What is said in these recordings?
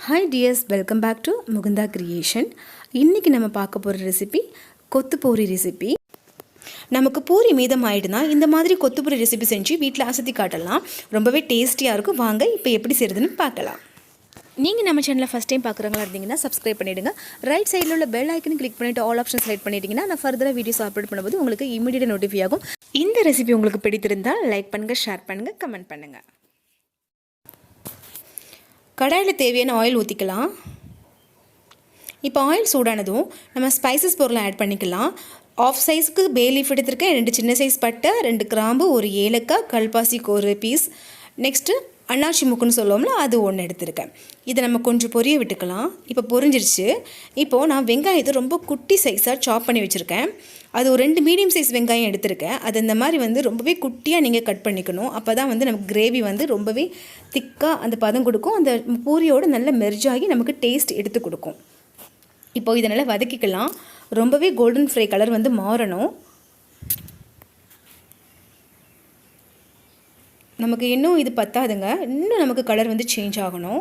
Hi dears, welcome back to Mukunda creation. இன்றைக்கி நம்ம பார்க்க போகிற ரெசிபி கொத்து பூரி ரெசிபி. நமக்கு பூரி மீதம் ஆகிடுனா இந்த மாதிரி கொத்து பூரி ரெசிபி செஞ்சு வீட்டில் அசத்தி காட்டலாம். ரொம்பவே டேஸ்டியாக இருக்கும். வாங்க இப்போ எப்படி செய்கிறதுன்னு பார்க்கலாம். நீங்கள் நம்ம சேனலில் ஃபஸ்ட் டைம் பார்க்குறவங்களா இருந்தீங்கன்னா சப்ஸ்கிரைப் பண்ணிவிடுங்க. ரைட் சைடில் உள்ள பெல் ஐக்கன் கிளிக் பண்ணிவிட்டு ஆல் ஆப்ஷன் செலக்ட் பண்ணிட்டீங்கன்னா நான் ஃபர்தராக வீடியோஸ் அப்லோட் பண்ணும்போது உங்களுக்கு இமீடியட்டாக நோட்டிஃபை ஆகும். இந்த ரெசிபி உங்களுக்கு பிடித்திருந்தால் லைக் பண்ணுங்கள், ஷேர் பண்ணுங்கள், கமெண்ட் பண்ணுங்கள். கடாயில் தேவையான ஆயில் ஊற்றிக்கலாம். இப்போ ஆயில் சூடானதும் நம்ம ஸ்பைசஸ் பொருளை ஆட் பண்ணிக்கலாம். ஆஃப் சைஸ்க்கு பே லீஃப் எடுத்திருக்கேன், 2 சின்ன சைஸ் பட்டை, 2 கிராம்பு, 1 ஏலக்காய், கல்பாசிக்கு 1 பீஸ், நெக்ஸ்ட்டு அன்னாச்சி முக்குன்னு சொல்லுவோம்ல அது 1 எடுத்திருக்கேன். இதை நம்ம கொஞ்சம் பொரிய விட்டுக்கலாம். இப்போ பொரிஞ்சிருச்சு. இப்போது நான் வெங்காயத்தை ரொம்ப குட்டி சைஸாக சாப் பண்ணி வச்சுருக்கேன். அது ஒரு 2 மீடியம் சைஸ் வெங்காயம் எடுத்திருக்கேன். அது இந்த மாதிரி ரொம்பவே குட்டியாக நீங்கள் கட் பண்ணிக்கணும். அப்போ தான் நமக்கு கிரேவி ரொம்பவே திக்காக அந்த பதம் கொடுக்கும். அந்த பூரியோடு நல்ல மெர்ஜாகி நமக்கு டேஸ்ட் எடுத்து கொடுக்கும். இப்போது இதை நல்லா வதக்கிக்கலாம். ரொம்பவே கோல்டன் ஃப்ரை கலர் மாறணும். நமக்கு இன்னும் இது பத்தாதுங்க, இன்னும் நமக்கு கலர் சேஞ்ச் ஆகணும்.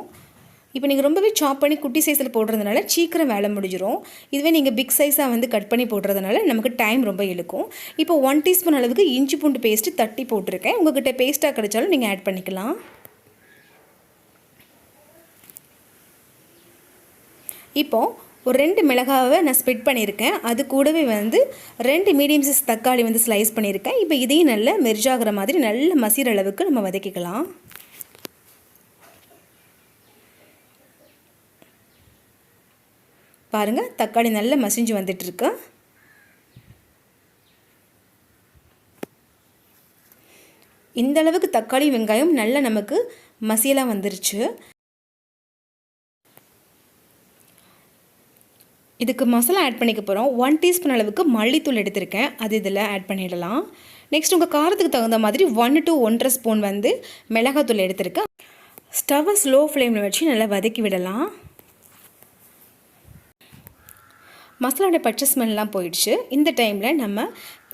இப்போ நீங்கள் ரொம்பவே சாப் பண்ணி குட்டி சைஸில் போடுறதுனால சீக்கிரம் வேலை முடிஞ்சிடும். இதுவே நீங்கள் பிக் சைஸாக கட் பண்ணி போடுறதுனால நமக்கு டைம் ரொம்ப இழுக்கும். இப்போ 1 டீஸ்பூன் அளவுக்கு இஞ்சி பூண்டு பேஸ்ட்டு தட்டி போட்டிருக்கேன். உங்கள்கிட்ட பேஸ்ட்டாக கிடைச்சாலும் நீங்கள் ஆட் பண்ணிக்கலாம். இப்போது ஒரு 2 மிளகாவை நான் ஸ்ப்ளிட் பண்ணியிருக்கேன். அது கூடவே 2 மீடியம் சைஸ் தக்காளி ஸ்லைஸ் பண்ணியிருக்கேன். இப்போ இதையும் நல்லா மெர்ஜாகிற மாதிரி நல்ல மசிற அளவுக்கு நம்ம வதக்கிக்கலாம். பாருங்கள், தக்காளி நல்லா மசிஞ்சு வந்துட்டுருக்கு. இந்த அளவுக்கு தக்காளி வெங்காயம் நல்லா நமக்கு மசியெல்லாம் வந்துருச்சு. இதுக்கு மசாலா ஆட் பண்ணிக்க போகிறோம். 1 டீஸ்பூன் அளவுக்கு மல்லித்தூள் எடுத்திருக்கேன். அது இதில் ஆட் பண்ணிடலாம். நெக்ஸ்ட் உங்கள் காரத்துக்கு தகுந்த மாதிரி 1 to 1.5 ஸ்பூன் மிளகாத்தூள் எடுத்திருக்கேன். ஸ்டவ்வை ஸ்லோ ஃப்ளேமில் வச்சு நல்லா வதக்கி விடலாம். மசாலாவோட பச்சை ஸ்மெல்லாம் போயிடுச்சு. இந்த டைமில் நம்ம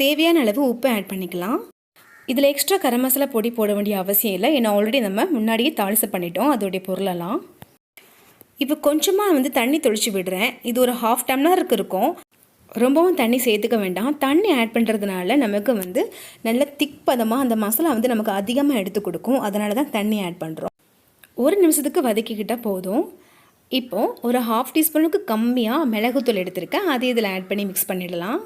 தேவையான அளவு உப்பு ஆட் பண்ணிக்கலாம். இதில் எக்ஸ்ட்ரா கரம் மசாலா பொடி போட வேண்டிய அவசியம் இல்லை. ஏன்னா ஆல்ரெடி நம்ம முன்னாடியே தாளிசம் பண்ணிட்டோம் அதோடைய பொருளெல்லாம். இப்போ கொஞ்சமாக தண்ணி தொளிச்சு விடுறேன். இது ஒரு 1/2 டம்ளருக்கு இருக்கும். ரொம்பவும் தண்ணி சேர்த்துக்க வேண்டாம். தண்ணி ஆட் பண்ணுறதுனால நமக்கு நல்ல திக் பதமாக அந்த மசாலா நமக்கு அதிகமாக எடுத்து கொடுக்கும். அதனால தான் தண்ணி ஆட் பண்ணுறோம். 1 நிமிஷத்துக்கு வதக்கிக்கிட்டால் போதும். இப்போது ஒரு 1/2 டீஸ்பூனுக்கு கம்மியாக மிளகுத்தூள் எடுத்திருக்கேன். அது இதில் ஆட் பண்ணி மிக்ஸ் பண்ணிடலாம்.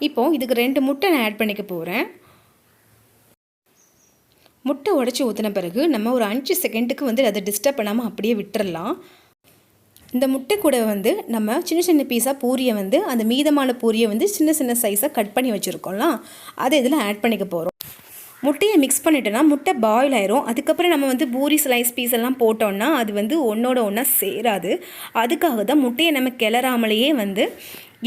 இப்போது இதுக்கு 2 முட்டை நான் ஆட் பண்ணிக்க போகிறேன். முட்டை உடச்சி ஊற்றின பிறகு நம்ம ஒரு 5 செகண்டுக்கு அதை டிஸ்டர்ப் பண்ணாமல் அப்படியே விட்டுறலாம். இந்த முட்டை கூட நம்ம சின்ன சின்ன பீஸாக பூரியை அந்த மீதமான பூரியை சின்ன சின்ன சைஸாக கட் பண்ணி வச்சுருக்கோம்லாம் அதை இதில் ஆட் பண்ணிக்க போகிறோம். முட்டையை மிக்ஸ் பண்ணிட்டோன்னா முட்டை பாயில் ஆயிரும். அதுக்கப்புறம் நம்ம பூரி ஸ்லைஸ் பீஸ் எல்லாம் போட்டோம்னா அது ஒன்றோட ஒன்றா சேராது. அதுக்காக தான் முட்டையை நம்ம கிளறாமலேயே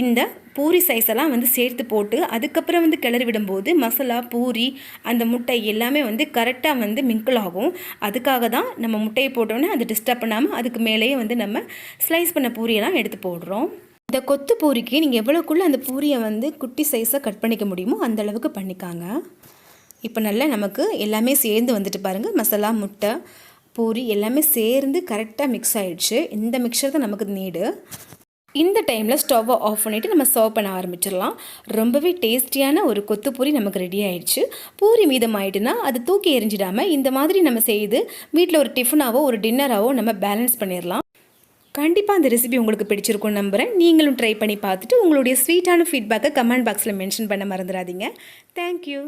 இந்த பூரி சைஸெல்லாம் சேர்த்து போட்டு அதுக்கப்புறம் கிளறி விடும்போது மசாலா பூரி அந்த முட்டை எல்லாமே கரெக்டாக மிங்கிள் ஆகும். அதுக்காக தான் நம்ம முட்டையை போட்டோன்னே அது டிஸ்டர்ப் பண்ணாமல் அதுக்கு மேலேயே நம்ம ஸ்லைஸ் பண்ண பூரியெல்லாம் எடுத்து போடுறோம். இந்த கொத்து பூரிக்கு நீங்கள் எவ்வளோக்குள்ளே அந்த பூரியை குட்டி சைஸாக கட் பண்ணிக்க முடியுமோ அந்தளவுக்கு பண்ணிக்காங்க. இப்போ நல்லா நமக்கு எல்லாமே சேர்ந்து பாருங்கள், மசாலா முட்டை பூரி எல்லாமே சேர்ந்து கரெக்டாக மிக்ஸ் ஆகிடுச்சு. இந்த மிக்சர் தான் நமக்கு நீடு. இந்த டைமில் ஸ்டவ்வை ஆஃப் பண்ணிவிட்டு நம்ம சர்வ் பண்ண ஆரம்பிச்சிடலாம். ரொம்பவே டேஸ்டியான ஒரு கொத்து பூரி நமக்கு ரெடி ஆகிடுச்சு. பூரி மீதம் ஆகிட்டுனா அது தூக்கி எரிஞ்சிடாமல் இந்த மாதிரி நம்ம செய்து வீட்டில் ஒரு டிஃபனாவோ ஒரு டின்னராவோ நம்ம பேலன்ஸ் பண்ணிடலாம். கண்டிப்பாக அந்த ரெசிபி உங்களுக்கு பிடிச்சிருக்கும்னு நம்புகிறேன். நீங்களும் ட்ரை பண்ணி பார்த்துட்டு உங்களுடைய ஸ்வீட்டான ஃபீட்பேக்கை கமெண்ட் பாக்ஸில் மென்ஷன் பண்ண மறந்துடாதீங்க. தேங்க்யூ.